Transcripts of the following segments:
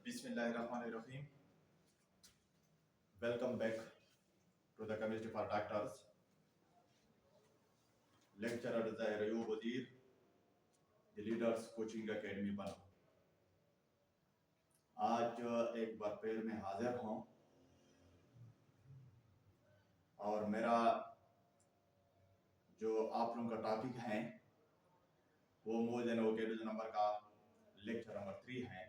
Bismillahirrahmanirrahim. Welcome back to the Chemistry for Doctors. Lecturer Zair Ayub Wadir, the Leaders Coaching Academy बनो। आज एक बार फिर मैं हाजिर हूँ और मेरा जो आप लोगों का टॉपिक है वो मोल एंड वोकेबुलरी नंबर का लेक्चर नंबर 3 है।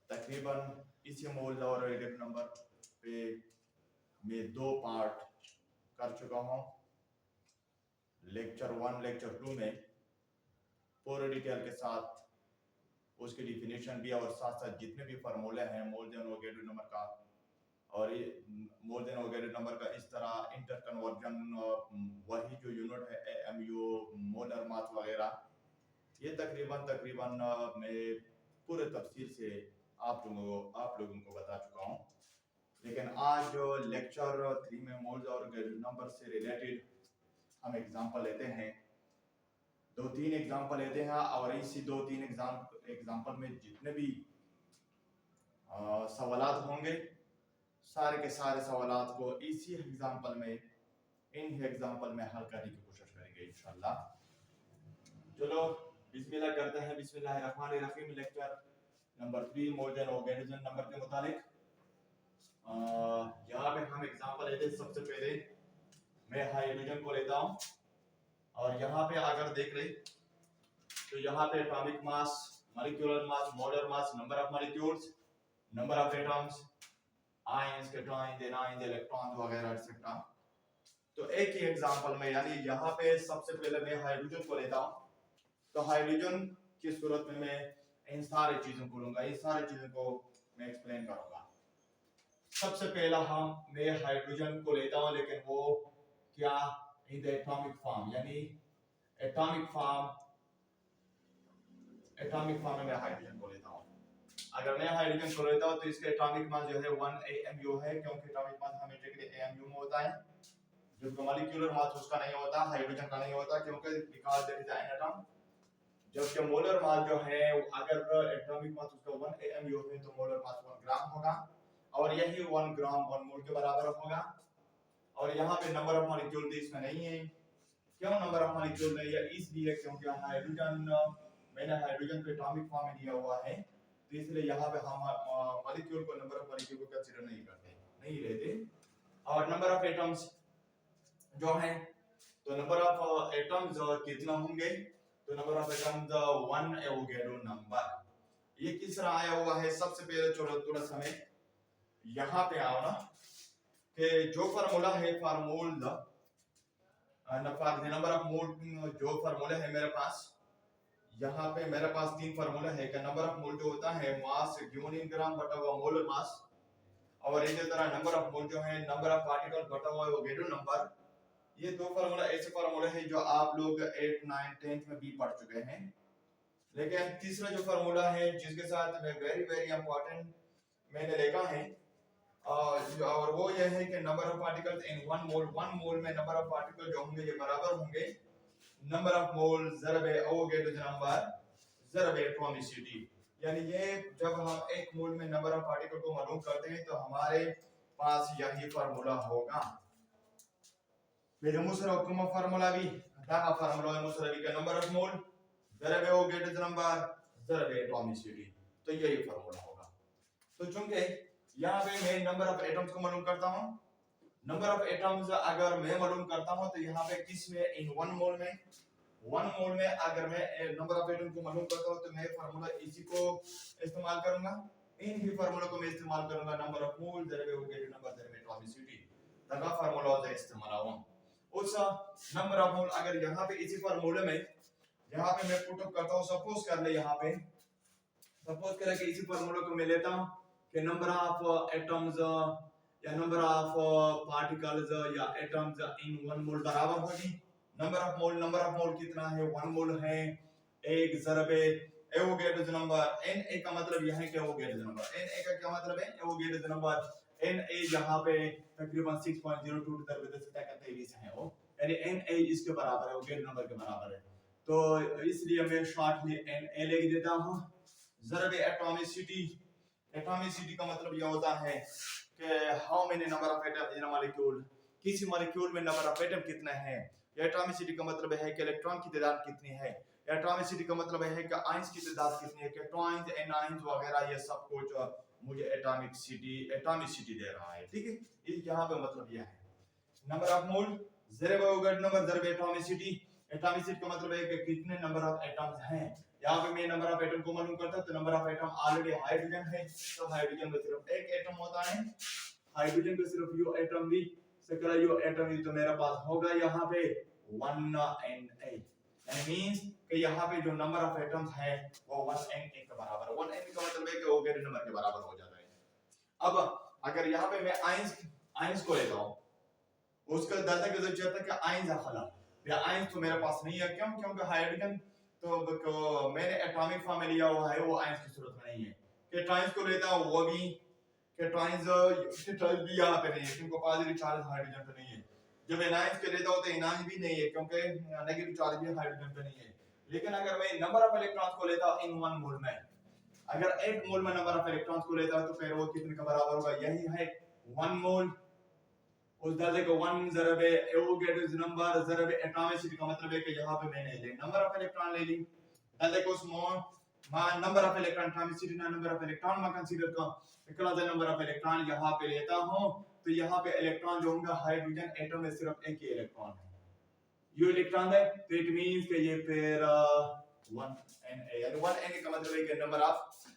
तकरीबन इसी मोल और वोकेबुलरी नंबर पे मैं 2 पार्ट कर चुका हूँ। लेक्चर 1 लेक्चर 2 में पूरे डिटेल के साथ उसकी डिफिनेशन भी और साथ साथ जितने भी फार्मूले हैं मोल देन वोकेबुलरी नंबर का और ये मोल देन वोकेबुलरी नंबर का इस तरह इंटर कन्वर्जन वही जो यूनिट है एमयू मोलर मास वगैरह ये तकरीबन मैं पूरे तफसील से आप लोगों को बता चुका हूँ। लेकिन आज जो लेक्चर 3 में मोल्स और वोकेबुलरी नंबर से रिलेटेड हम एग्जांपल लेते हैं, 2-3 एग्जांपल लेते हैं और इसी 2-3 एग्जांपल में जितने भी सवालात होंगे सारे के सारे सवालात को इसी एग्जांपल में इन एग्जांपल में हल करने की कोशिश करेंगे इंशाल्लाह। चलो बिस्मिल्लाह करते हैं। बिस्मिल्लाहिर्रहमानिर्रहीम। लेक्चर नंबर 3 मोल देन वोकेबुलरी नंबर के मुतालिक यहाँ पे हम एग्जांपल लेते हैं। सबसे पहले मैं हाइड्रोजन को लेता हूँ और यहाँ पे अगर देख ले तो यहाँ पे atomic mass, molecular mass, molar mass, number of molecules, number of atoms, ions, cations, anions, electrons वगैरह एटसेट्रा। तो एक ही एग्जांपल में यानी यहाँ पे सबसे पहले मैं हाइड्रोजन को लेता हूँ। तो हाइड्रोजन की सूरत में मैं इन सारी चीजों को लूंगा, इन सारी चीजों को मैं एक्सप्लेन करूंगा। सबसे पहला मैं हाइड्रोजन को लेता हूँ, लेकिन वो क्या इन द एटॉमिक फॉर्म, यानी एटॉमिक फॉर्म में मैं हाइड्रोजन को लेता हूँ। अगर मैं हाइड्रोजन को लेता हूँ तो इसका एटॉमिक मास जो है 1 AMU है, क्योंकि एटॉमिक मास हमेशा AMU में होता है, जबकि मॉलिक्यूलर मास उसका नहीं होता, हाइड्रोजन का नहीं होता, क्योंकि because there is an atom. जबकि मोलर मास जो है अगर एटॉमिक मास उसका 1 AMU है तो मोलर मास 1 ग्राम होगा और यही 1 ग्राम 1 मोल के बराबर होगा। और यहाँ पे नंबर ऑफ मॉलिक्यूल भी इसमें नहीं है। क्यों नंबर ऑफ मॉलिक्यूल नहीं है? इसलिए क्योंकि मैंने हाइड्रोजन को एटॉमिक फॉर्म में दिया हुआ है, तो इसलिए यहाँ पे हम मॉलिक्यूल को नंबर ऑफ मॉलिक्यूल को कंसीडर नहीं लेते। और नंबर ऑफ एटम्स जो है तो नंबर ऑफ एटम्स कितना होंगे? तो number of atoms 1 Avogadro number. ये किस तरह आया हुआ है? सबसे पहले थोड़ा समय यहाँ पे आओ ना कि जो फार्मूला है formula for the number of मोल, जो फार्मूला है मेरे पास, यहाँ पे मेरे पास 3 फार्मूला है कि नंबर ऑफ मोल जो होता है मास गिवन इन ग्राम बटा हुआ मोलर मास, और इसी तरह नंबर ऑफ मोल जो है नंबर ऑफ पार्टिकल बटा हुआ वोकेबुलरी नंबर। ये 2 फार्मूला ऐसे फार्मूला है जो आप लोग 8, 9, 10th में भी पढ़ चुके हैं। लेकिन तीसरा जो फार्मूला है जिसके साथ में वेरी इंपॉर्टेंट मैंने लिखा है और वो ये है कि number of particles in 1 mole में नंबर ऑफ पार्टिकल जो होंगे ये बराबर होंगे नंबर ऑफ मोल ज़रब एवोगैड्रो नंबर ज़रब एटॉमिसिटी। यानी ये जब हम 1 मोल में नंबर ऑफ पार्टिकल को मालूम करते हैं तो हमारे पास यही फार्मूला होगा। फिर मुसरकुम फार्मूला भी दागा फार्मूला मुसरबी का नंबर ऑफ मोल ज़रब एवोगैड्रो नंबर ज़रब एटॉमिसिटी, तो यही फार्मूला होगा। तो चूंकि यहाँ पे मैं नंबर ऑफ एटम्स को मालूम करता हूँ, नंबर ऑफ एटम्स अगर मैं मालूम करता हूँ तो यहाँ पे किस में इन 1 मोल में अगर मैं नंबर ऑफ एटम्स को मालूम करता हूँ तो मैं फार्मूला इसी को इस्तेमाल करूंगा, इन ही फार्मूला को मैं इस्तेमाल करूंगा नंबर ऑफ मोल ज़रब एवोगैड्रो नंबर ज़रब एटॉमिसिटी तगा फार्मूला से इस्तेमाल आऊं। उस नंबर ऑफ मोल अगर यहाँ पे इसी फार्मूले में यहाँ पे मैं पुट अप करता हूँ, सपोज कर ले यहाँ पे सपोज करें कि इसी फार्मूला को मैं लेता हूँ कि नंबर ऑफ एटम्स या नंबर ऑफ पार्टिकल्स या एटम्स इन 1 मोल बराबर होगी नंबर ऑफ मोल कितना है? 1 मोल है, एक ज़रब एवोगैड्रो नंबर Na का मतलब यह है कि एवोगैड्रो नंबर, Na का क्या मतलब है? Avogadro number. Na यहाँ पे तकरीबन 6.02 है वो, यानी Na इसके बराबर है, एवोगैड्रो नंबर के बराबर है। तो इसलिए मैं शॉर्टली Na लिख देता हूँ ज़रब एटॉमिसिटी। एटॉमिसिटी का मतलब यह होता है कि how many number of atom in a molecule, किसी मॉलिक्यूल में नंबर ऑफ एटम कितने हैं। एटॉमिसिटी का मतलब है कि इलेक्ट्रॉन की तादाद कितनी है। एटॉमिसिटी का मतलब है कि आयंस की तादाद कितनी है, केटॉइंस एनायंस वगैरह ये सब कुछ मुझे एटॉमिसिटी दे रहा है। ठीक है, इस यहाँ पे मतलब यह है नंबर ऑफ मोल, ज़रब अवोगाड्रो नंबर, ज़रब एटॉमिसिटी। एटॉमिसिटी का मतलब है कि कितने नंबर ऑफ एटम्स हैं। यहाँ पे मैं नंबर ऑफ एटम को मालूम करता तो number of atom already hydrogen है, तो हाइड्रोजन में सिर्फ एक एटम होता है, हाइड्रोजन पे सिर्फ यू एटम भी सकला यू एटम भी, तो मेरे पास होगा यहाँ पे 1Na। दैट मींस कि यहाँ पे जो नंबर ऑफ एटम्स है वो 1Na के बराबर है। 1Na का मतलब है कि वो गैर नंबर के बराबर हो जाता है। अब अगर यहाँ पे मैं आयंस को लेता हूँ, उसका दाता के जो चाहता है कि आयंस खला या आयंस तो मेरे पास नहीं है। क्यों? क्योंकि हाइड्रोजन तो मैंने एटॉमिक फॉर्म में लिया हुआ है, वो आयंस की सूरत में नहीं है। केटायंस को लेता हूँ, वो भी केटायंस भी यहाँ पे नहीं है क्योंकि पॉजिटिव चार्ज हाइड्रोजन पे नहीं है। जब एनायंस के लेता हूँ तो एनायंस भी नहीं है क्योंकि नेगेटिव चार्ज भी हाइड्रोजन पे नहीं है। लेकिन अगर मैं नंबर ऑफ इलेक्ट्रॉन्स को लेता हूँ इन वन मोल में, अगर एक मोल में नंबर ऑफ इलेक्ट्रॉन्स को लेता हूँ तो फिर वो कितने का बराबर होगा, यही है 1 मोल। उस दर्जे को 1 ज़रब एवोगाड्रो नंबर ज़रब एटॉमिसिटी का मतलब है कि यहाँ पे मैंने ले नंबर ऑफ इलेक्ट्रॉन ले ली, दर्जे को small number of electron atomicity ना नंबर ऑफ इलेक्ट्रॉन में कंसीडर का इकला नंबर ऑफ इलेक्ट्रॉन यहाँ पे लेता हूँ, तो यहाँ पे इलेक्ट्रॉन जो होगा हाइड्रोजन एटम में सिर्फ एक ही इलेक्ट्रॉन है, ये इलेक्ट्रॉन है, तो इट मींस कि ये फिर 1Na, यानी 1Na का मतलब है कि number of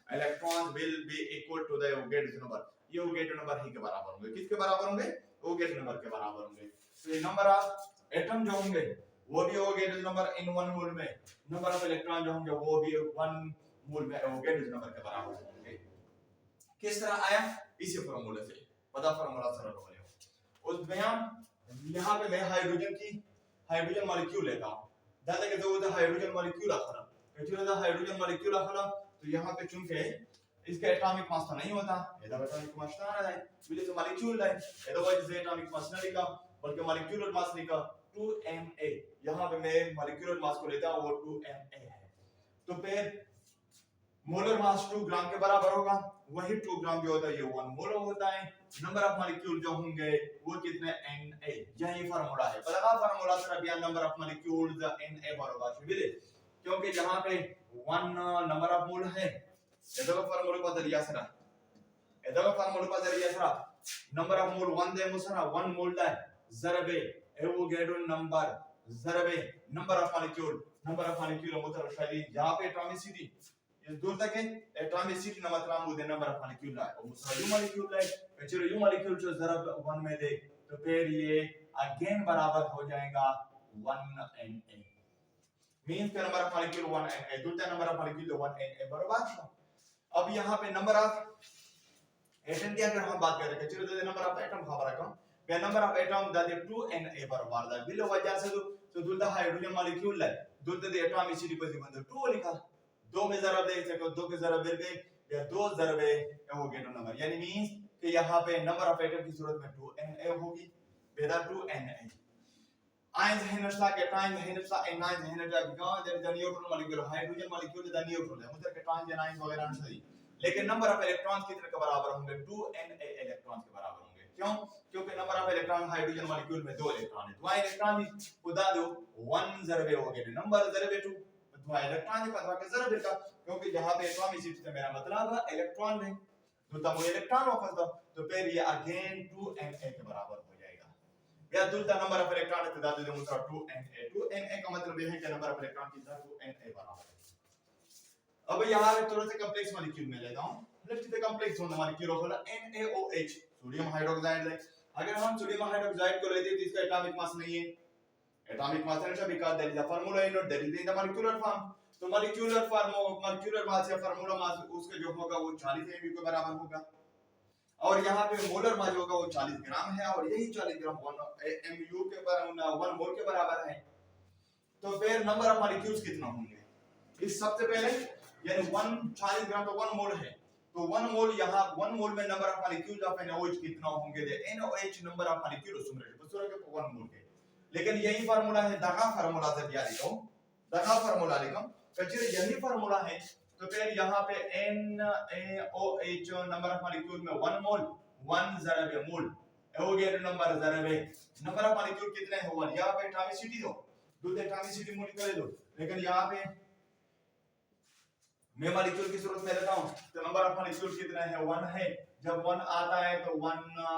electrons will be equal to the Avogadro number. ये एवोगाड्रो नंबर ही के बराबर होंगे, किसके बराबर होंगे, एवोगाड्रो नंबर के बराबर होंगे। तो ये नंबर ऑफ एटम जो होंगे वो भी एवोगाड्रो नंबर इन 1 मोल में, नंबर ऑफ इलेक्ट्रॉन जो होंगे वो भी 1 मोल में एवोगाड्रो नंबर के बराबर होंगे। किस तरह आया, इसी फार्मूले से, पता फार्मूला सरल हो गया। उस बयान यहाँ पे मैं हाइड्रोजन मॉलिक्यूल लेता हूँ, दादा के जो हाइड्रोजन मॉलिक्यूल आखरा जो हाइड्रोजन मॉलिक्यूल आखरा, तो यहाँ पे चूंकि इसका एटॉमिक मास तो नहीं होता, ਇਹਦਾ एटॉमिक मास ना है बिले तो मॉलिक्यूल है, अदरवाइज एटॉमिक मास ना लिखा बल्कि मॉलिक्यूलर मास लिखा 2Ma। यहाँ पे मैं मॉलिक्यूलर मास को लेता हूँ, वो 2Ma है, तो फिर मोलर मास 2 ग्राम के बराबर होगा, वही 2 ग्राम जो होता है ये 1 मोल होता है। नंबर ऑफ मॉलिक्यूल जो होंगे वो कितने Na, यही फार्मूला है, पता फार्मूला से अभी नंबर ऑफ मॉलिक्यूल्स Na बराबर है, क्योंकि जहां पे 1 नंबर ऑफ मोल है, एदो फार्मूला का जरिया सरा नंबर ऑफ मोल 1 दे मुसरा 1 मोल दा ज़रबे एवोगाड्रो नंबर ऑफ मॉलिक्यूल मुतर शैली जहां पे एटॉमिसिटी इस दूर तक है, एटॉमिसिटी ना मतलब वो नंबर ऑफ मॉलिक्यूल है, और मुसरा यू मॉलिक्यूल है, चलो यू मॉलिक्यूल जो ज़रब 1 में दे तो फिर ये अगेन बराबर हो जाएगा 1Na, मींस का नंबर ऑफ मॉलिक्यूल 1Na, दूसरा नंबर ऑफ मॉलिक्यूल 1Na बराबर है। अब यहाँ पे नंबर ऑफ एटम की अगर हम बात करें, चलो तो नंबर ऑफ एटम खबर रखो, पे number of atom that 2Na बराबर है, बिलो वजह से तो दूसरा हाइड्रोजन मॉलिक्यूल है, दूसरा द एटॉमिसिटी को बंद 2 लिखा, 2 में ज़रब दे सको, 2 के ज़रब दे या 2 ज़रब एवोगाड्रो नंबर, यानी मींस कि यहाँ पे नंबर ऑफ एटम की सूरत में 2Na होगी, बेदा 2Na आयंस हेनर्सा केटायंस हेनर्सा एनायंस हेनर्सा because there is a neutral molecule, hydrogen molecule is a neutral है, मतलब केटायंस एनायंस वगैरह नहीं सही, लेकिन नंबर ऑफ इलेक्ट्रॉन्स कितने के बराबर होंगे, 2Na इलेक्ट्रॉन्स के बराबर होंगे। क्यों? क्योंकि number of electron hydrogen molecule में 2 इलेक्ट्रॉन है, तो इलेक्ट्रॉन खुदा दो 1 ज़रबे हो गए नंबर ज़रबे 2, तो इलेक्ट्रॉन का के ज़रबे का, क्योंकि जहां पे एटॉमिसिटी से मेरा मतलब है इलेक्ट्रॉन है, तो तब वो इलेक्ट्रॉन होगा, तो फिर ये अगेन 2Na के बराबर हो जाएगा। या दूसरा नंबर ऑफ इलेक्ट्रॉन की तादाद जो मुझे 2Na का मतलब ये है कि नंबर ऑफ इलेक्ट्रॉन की तादाद 2Na बराबर है। अब यहाँ पे थोड़ा सा कॉम्प्लेक्स मॉलिक्यूल में लेता हूँ, let's see the complex molecule of NaOH sodium hydroxide है। अगर हम सोडियम हाइड्रोक्साइड को लेते हैं तो इसका एटॉमिक मास नहीं है, एटॉमिक मास है because there is a formula in it, that is in the molecular form, तो मॉलिक्यूलर मास या फार्मूला मास उसका जो होगा वो 40 MU के बराबर होगा, और यहाँ पे मोलर मास होगा वो 40 ग्राम है, और यही 40 ग्राम 1 MU के बराबर 1 मोल के बराबर है। तो फिर नंबर ऑफ मॉलिक्यूल्स कितना होंगे, इस सबसे पहले यानी 40 ग्राम तो 1 मोल है, तो 1 मोल यहाँ 1 मोल में number of molecules of NaOH कितना होंगे, दे NaOH नंबर ऑफ मॉलिक्यूल्स सुमरे के 1 मोल के, लेकिन यही फार्मूला है दगा फार्मूला से दिया लिखो, दगा फार्मूला लिखो, कचरे यही फार्मूला है तो फिर यहाँ पे NaOH नंबर ऑफ मॉलिक्यूल में 1 मोल 1 ज़रब मोल एवोगैड्रो नंबर ज़रब नंबर ऑफ मॉलिक्यूल कितने हैं 1। यहाँ पे एटॉमिसिटी दो एटॉमिसिटी मोल कर दो, लेकिन यहाँ पे मैं मॉलिक्यूल की सूरत में लेता हूँ तो नंबर ऑफ मॉलिक्यूल कितने हैं 1 है। जब 1 आता है तो 1 Na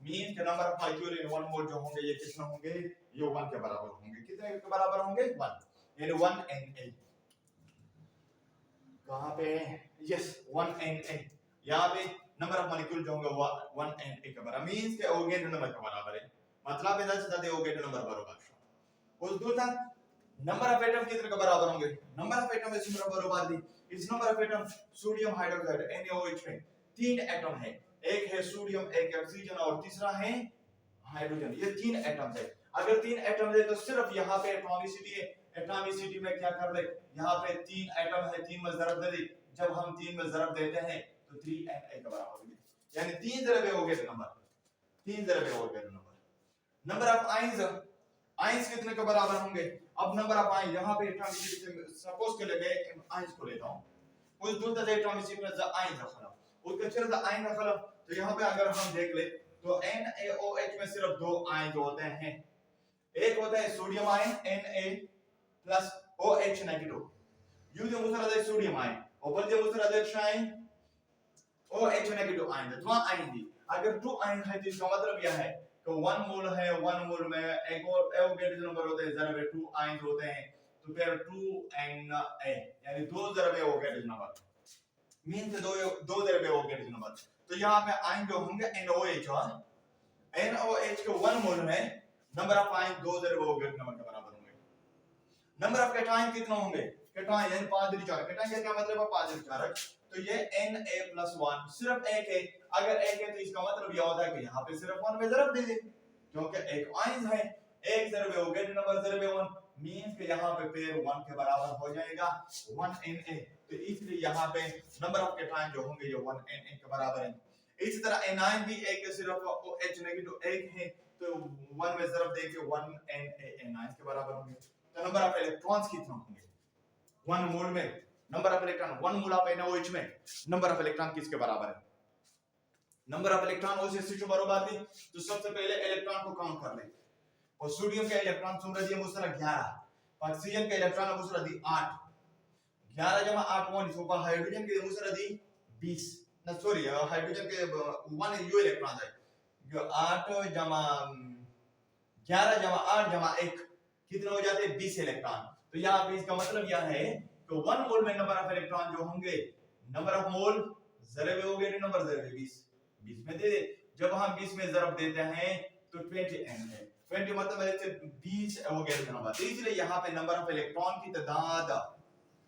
मींस के नंबर ऑफ मॉलिक्यूल इन 1 मोल जो होंगे ये कितने होंगे, ये 1 के बराबर होंगे। कितने के बराबर होंगे 1, यानी 1 Na। कहां पे, यस 1 Na। यहां पे नंबर ऑफ मॉलिक्यूल जो होंगे 1 Na के बराबर मींस के एवोगैड्रो नंबर के बराबर है। मतलब है दैट एवोगैड्रो नंबर बराबर। उस दूसरा नंबर ऑफ एटम कितने के बराबर होंगे, नंबर ऑफ एटम इस बराबर दी। इस number of atom sodium hydroxide NaOH में 3 एटम है, एक है सोडियम, एक ऑक्सीजन और तीसरा है हाइड्रोजन। ये 3 एटम्स है। अगर 3 एटम्स है तो सिर्फ यहाँ पे एटॉमिसिटी है, एटॉमिसिटी में क्या कर दे, यहाँ पे 3 एटम है 3 में ज़रब दे दे। जब हम 3 में ज़रब देते हैं तो 3Na के बराबर होगी, यानी 3 ज़रब हो गए नंबर, 3 ज़रब हो गए नंबर। नंबर ऑफ आयंस कितने के बराबर होंगे। अब नंबर ऑफ आयंस यहाँ पे एटॉमिसिटी सपोज के लिए आयंस को लेता हूँ, उस दूसरे से एटॉमिसिटी में आयंस रखना, उसके चलते आयन रखना। तो यहाँ पे अगर हम देख ले तो NaOH में सिर्फ 2 आयन होते हैं। एक होता है सोडियम आयन Na+OH नेगेटिव, यूज मुसरद सोडियम आयन और बल्कि मुसरद ion OH negative ion, 2 ion दी। अगर 2 आयन है तो इसका मतलब यह है कि 1 मोल है, 1 मोल में एक और एवोगैड्रो नंबर होते हैं ज़रब 2 आयन होते हैं, तो फिर 2Na यानी 2 ज़रब एवोगैड्रो नंबर मींस दो ज़रब एवोगैड्रो नंबर। तो यहाँ पे आयन जो होंगे NaOH के 1 मोल में नंबर ऑफ आयन 2 ज़रब एवोगैड्रो नंबर के बराबर होंगे। नंबर ऑफ कैटायन कितना होंगे, कैटायन यानी 5 चार, कैटायन का क्या मतलब है 5 चार, तो ये Na+1 सिर्फ एक है। अगर एक है तो इसका मतलब यह होता है कि यहाँ पे सिर्फ 1 में ज़रब दे दे, क्योंकि एक आयन है, एक ज़रब एवोगैड्रो नंबर ज़रब 1 मींस के यहाँ पे फिर 1 के बराबर हो जाएगा 1Na। तो इसलिए यहाँ पे नंबर ऑफ कैटायन जो होंगे ये 1Na के बराबर है। इसी तरह एनायन भी एक सिर्फ OH नेगेटिव एक है, तो 1 में ज़रब देके 1Na एनायन के बराबर होंगे। तो नंबर ऑफ इलेक्ट्रॉन्स कितने होंगे 1 मोल में, number of electron 1 mole of NaOH में नंबर ऑफ इलेक्ट्रॉन किसके बराबर है, नंबर ऑफ इलेक्ट्रॉन उस से बराबर थी। तो सबसे पहले इलेक्ट्रॉन को काउंट कर ले, और सोडियम का इलेक्ट्रॉन सूरज ये मुसरा 11, ऑक्सीजन का इलेक्ट्रॉन मुसरा दी 8, 11 जमा 8 1 सुपर हाइड्रोजन के मुसरा दी 20 ना सॉरी हाइड्रोजन के 1 यू इलेक्ट्रॉन है जो 8 जमा 11 जमा 8 जमा 1 कितने हो जाते हैं 20 इलेक्ट्रॉन। तो यहाँ पे इसका मतलब यह है कि 1 मोल में नंबर ऑफ इलेक्ट्रॉन जो होंगे, नंबर ऑफ मोल ज़रब हो गए नंबर ज़रब 20 में दे दे। जब हम 20 में ज़रब देते हैं तो 20n है, 20 मतलब है 20 हो गए नंबर। तो इसलिए यहाँ पे नंबर ऑफ इलेक्ट्रॉन की तादाद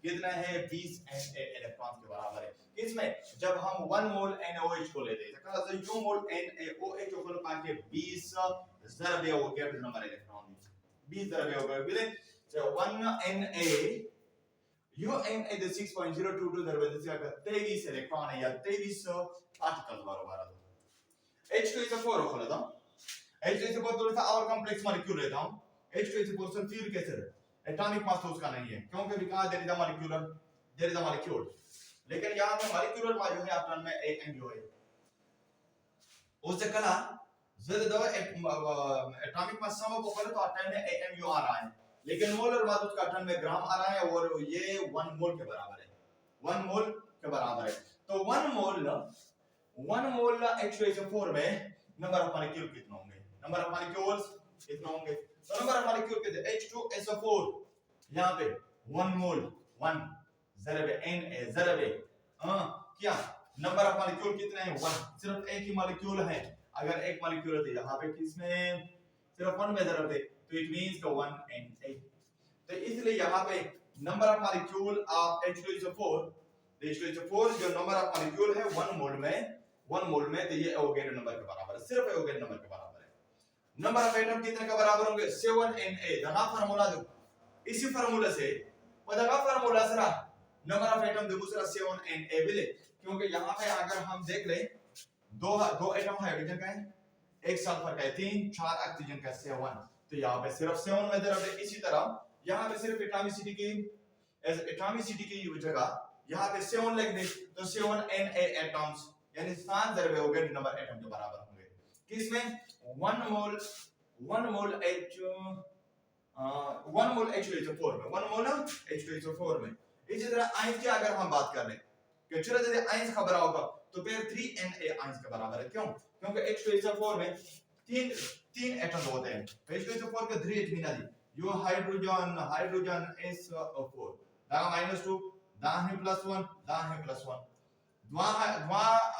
कितना है 20Na इलेक्ट्रॉन के बराबर है। किसमें, जब हम 1 मोल NaOH को लेते हैं तो यू मोल NaOH को पाके 20 ज़रब हो गए नंबर इलेक्ट्रॉन 20 ज़रब हो गए। So 1Na UNA the 6.022 ज़रब इसका 23 इलेक्ट्रॉन है या 23 पार्टिकल्स बराबर है। H2SO4 को लेता हूं, H2SO4 थोड़ा सा और कॉम्प्लेक्स मॉलिक्यूल लेता हूं। H2SO4 sulphuric acid, atomic mass उसका नहीं है क्योंकि भी कहा देयर इज अ मॉलिक्यूल, लेकिन यहां पे मॉलिक्यूलर मास जो है आपन में AMU है। उससे कला ज्यादा एटॉमिक मास सम को करे तो आपन में AMU आ रहा है, लेकिन मोलर मास उसका टन में ग्राम आ रहा है और ये 1 मोल के बराबर है, 1 मोल के बराबर है। तो 1 मोल H2SO4 में नंबर ऑफ मॉलिक्यूल कितने होंगे, नंबर ऑफ मॉलिक्यूल्स कितने होंगे। तो नंबर ऑफ मॉलिक्यूल कितने H2SO4 यहां पे 1 मोल 1 ज़रब Na ज़रब क्या नंबर ऑफ मॉलिक्यूल कितने हैं 1, सिर्फ एक ही मॉलिक्यूल है। अगर एक मॉलिक्यूल है यहां पे किसमें सिर्फ 1 में ज़रब दे तो इट मींस का 1Na। तो इसलिए यहां पे number of molecule of H2SO4 जो नंबर ऑफ मॉलिक्यूल है 1 मोल में तो ये एवोगैड्रो नंबर के बराबर है, सिर्फ एवोगैड्रो नंबर के बराबर है। नंबर ऑफ एटम कितने के बराबर होंगे 7Na। दना फार्मूला दो, इसी फार्मूला से पता फार्मूला सरा नंबर ऑफ एटम दो दूसरा 7Na मिले, क्योंकि यहां पे अगर हम देख ले दो एटम हाइड्रोजन का है, एक सल्फर का है 3, 4 ऑक्सीजन का 7, तो यहाँ पे सिर्फ 7 में ज़रब है। इसी तरह यहाँ पे सिर्फ एटॉमिसिटी की एज एटॉमिसिटी की जगह यहाँ पे 7 लिख दे तो 7 Na एटम्स यानी 7 जरबे हो गए नंबर एटम के बराबर होंगे किसमें 1 मोल H2SO4 में 1 मोल H2SO4 में। इसी तरह आयंस की अगर हम बात कर लें कि चलो यदि आयंस का बराबर होगा तो फिर 3Na आयंस के बराबर है। क्यों? क्योंकि H2SO4 में तीन एटम होते हैं। H2SO4 के 3 एटम ना दी यो हाइड्रोजन SO4 दा -2 दा है +1 दा है +1 द्वा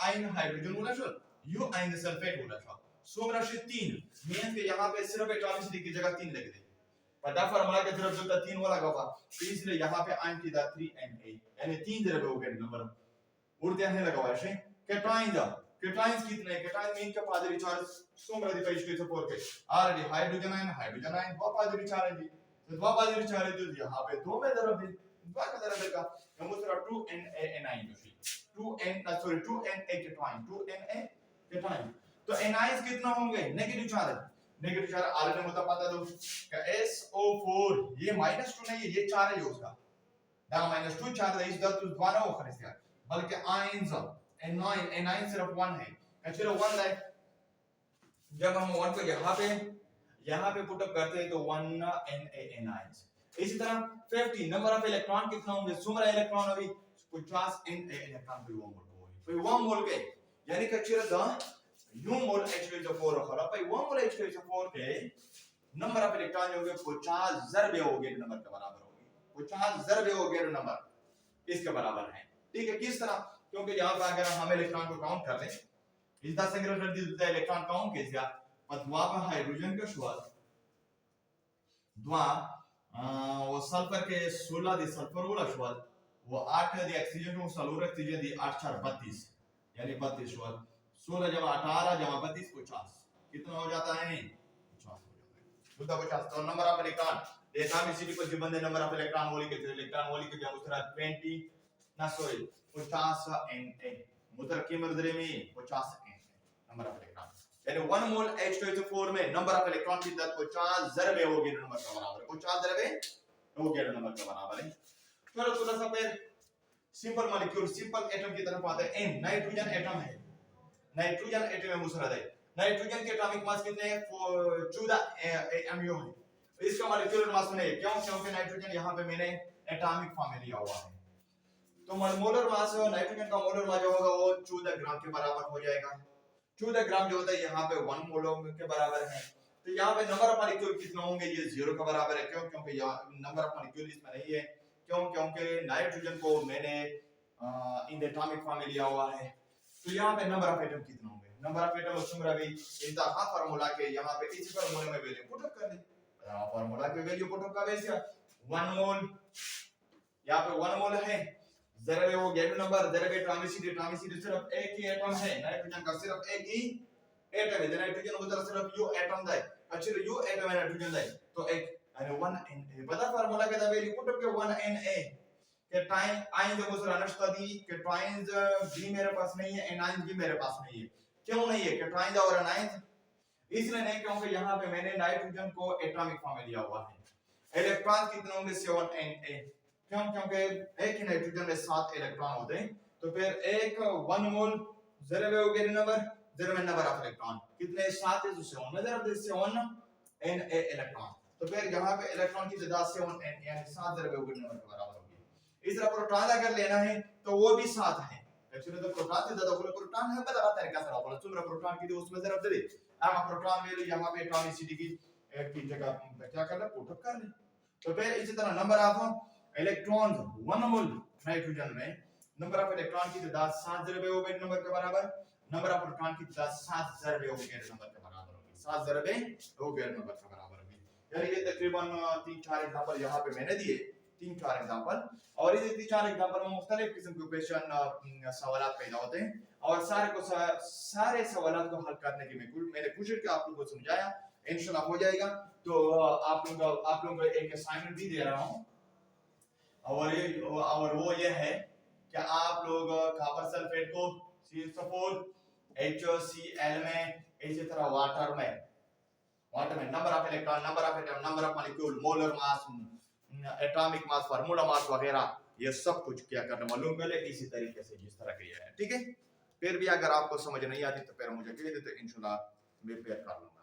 आयन हाइड्रोजन होला शो यू आयन सल्फेट होला शो सोमरा शे 3 मीन के यहाँ पे सिर्फ एटॉमिसिटी की जगह 3 लिख दे पता फार्मूला के तरफ जो 3 वाला होगा तो इसलिए यहाँ पे आयन की दा 3Na यानी 3 जरबे हो गए नंबर उड़ते हैं लगा हुआ है केटाइंस कितने केटाइन मीन का पॉजिटिव चार्ज सोमरा दी H2SO4 के ऑलरेडी हाइड्रोजन आयन वो पॉजिटिव चार्ज है तो दो पॉजिटिव चार्ज है तो यहाँ पे दो में जरब दे दो का जरब देगा हम उसरा 2Na जो 2Na केटाइन तो एनाइंस कितना होंगे नेगेटिव चार्ज आर ने मुझे पता दो कि SO4 ये -2 नहीं है ये 4 है उसका दा -2 चार्ज है इस दा तो द्वारा वो खरीद दिया बल्कि आयंस एनाइन सिर्फ 1 है एक्चुअली 1 है जब हम 1 को यहाँ पे पुट अप करते हैं तो 1 Na एनाइंस इसी तरह 50 नंबर ऑफ इलेक्ट्रॉन कितना होंगे सुमरा इलेक्ट्रॉन अभी 50 Na इलेक्ट्रॉन पे 1 मोल पे 1 मोल के यानी कि एक्चुअली दा यू मोल H2SO4 खरा पे 1 मोल H2SO4 के नंबर ऑफ इलेक्ट्रॉन होंगे 50 जरबे हो गए नंबर के बराबर होगी 50 जरबे हो गए नंबर इसके बराबर है। ठीक है किस तरह क्योंकि यहां पर अगर हम इलेक्ट्रॉन को काउंट कर लें इस दा सिंगुलर द इलेक्ट्रॉन काउंट किस या पतवा पर हाइड्रोजन के शुरुआत द्वा वो सल्फर के 16 दी सल्फर वाला शुरुआत वो 8 दी ऑक्सीजन को सल्फर ऑक्सीजन दी 8 4 32 यानी 32 शुरुआत 16 जमा 18 जमा 32 50 कितना हो जाता है 50 हो जाता है 50 तो नंबर ऑफ इलेक्ट्रॉन एटॉमिसिटी को जिबंदे नंबर ऑफ इलेक्ट्रॉन मोलिक्यूल के उतरा 20 ना सॉरी 50 Na मुतर कीमत दरे में 50 Na नंबर ऑफ इलेक्ट्रॉन यानी 1 मोल H2SO4 में नंबर ऑफ इलेक्ट्रॉन की दर 50 जरबे हो गए नंबर का बराबर 50 जरबे हो गए नंबर का बराबर है। चलो थोड़ा सा फिर सिंपल मॉलिक्यूल सिंपल एटम की तरफ आते हैं। N नाइट्रोजन एटम है नाइट्रोजन एटम में मुसरत है नाइट्रोजन के एटॉमिक मास कितने हैं 14 mu है इसका मॉलिक्यूलर मास नहीं है क्यों क्योंकि नाइट्रोजन यहाँ पे मैंने एटॉमिक फॉर्म में लिया हुआ है तो मोलर मास नाइट्रोजन का मोलर मास जो होगा वो 14 ग्राम के बराबर हो जाएगा 14 ग्राम जो होता है यहाँ पे 1 मोल के बराबर है तो यहाँ पे नंबर ऑफ मॉलिक्यूल कितना होंगे ये 0 के बराबर है क्यों क्योंकि नंबर ऑफ मॉलिक्यूल इसमें नहीं है क्यों क्योंकि नाइट्रोजन को मैंने इन एटॉमिक फॉर्म में लिया हुआ है तो यहाँ पे नंबर ऑफ एटम कितना होंगे नंबर ऑफ एटम सुमरा भी इनका फार्मूला के यहाँ पे इस फार्मूले में वैल्यू पुट अप कर दे फार्मूला के वैल्यू पुट अप का वैसे 1 मोल यहाँ पे 1 मोल है जरा वो गेट नंबर जरा एटॉमिसिटी सिर्फ एक ही एटम है नाइट्रोजन का सिर्फ एक ही एटम है नाइट्रोजन उधर सिर्फ यू एटम है अच्छा यू एटम है नाइट्रोजन है तो एक यानी 1 Na पता फार्मूला के वैल्यू पुट अप के 1 Na के टाइम आयन जो मुझे अनस्ता दी के टाइम्स भी मेरे पास नहीं है एनाइन भी मेरे पास नहीं है क्यों नहीं है के टाइम्स और एनाइन इसलिए नहीं क्योंकि यहाँ पे मैंने नाइट्रोजन को एटॉमिक फॉर्म में लिया हुआ है इलेक्ट्रॉन कितने होंगे 7 Na क्यों क्योंकि एक ही नाइट्रोजन में 7 इलेक्ट्रॉन होते हैं तो फिर एक 1 मोल जरा वे हो गए नंबर ऑफ इलेक्ट्रॉन कितने 7 है तो 7 में जरा दे 7 Na इलेक्ट्रॉन तो फिर यहाँ पे इलेक्ट्रॉन की तादाद 7 Na यानी 7 जरा वे हो गए नंबर के बराबर इस तरह प्रोटॉन अगर लेना है तो वो भी 7 है एक्चुअली तो प्रोटॉन से ज्यादा प्रोटॉन है पता रहता है कैसा होगा तुम प्रोटॉन की उसमें जरा दे अब प्रोटॉन वैल्यू यहां पे एटॉमिसिटी की जगह क्या करना पुट अप कर ले तो फिर इसी तरह number of electrons 1 mole nitrogen में नंबर ऑफ इलेक्ट्रॉन की तादाद 7 जरबे हो गए नंबर के बराबर नंबर ऑफ प्रोटॉन की तादाद 7 जरबे हो गए नंबर के बराबर होगी 7 जरबे हो गए नंबर के बराबर होगी यानी ये तकरीबन 3-4 एग्जांपल यहां पे मैंने दिए 3-4 एग्जांपल और इस 3-4 एग्जांपल में मुख्तलिफ किस्म के क्वेश्चन सवालात पैदा होते हैं और सारे सवालात को हल करने की मैंने कोशिश की आप लोगों को समझाया इंशाल्लाह हो जाएगा तो आप लोगों को एक असाइनमेंट भी दे रहा हूं और वो ये है कि आप लोग कॉपर सल्फेट को CH4 HCl में इसी तरह वाटर में number of electron number of atom number of molecule molar mass atomic mass, formula mass वगैरह, ये सब कुछ क्या करना मालूम पहले इसी तरीके से जिस तरह किया है। ठीक है, फिर भी अगर आपको समझ नहीं आती तो फिर मुझे कह दे, तो इंशाल्लाह मैं फिर कर लूंगा।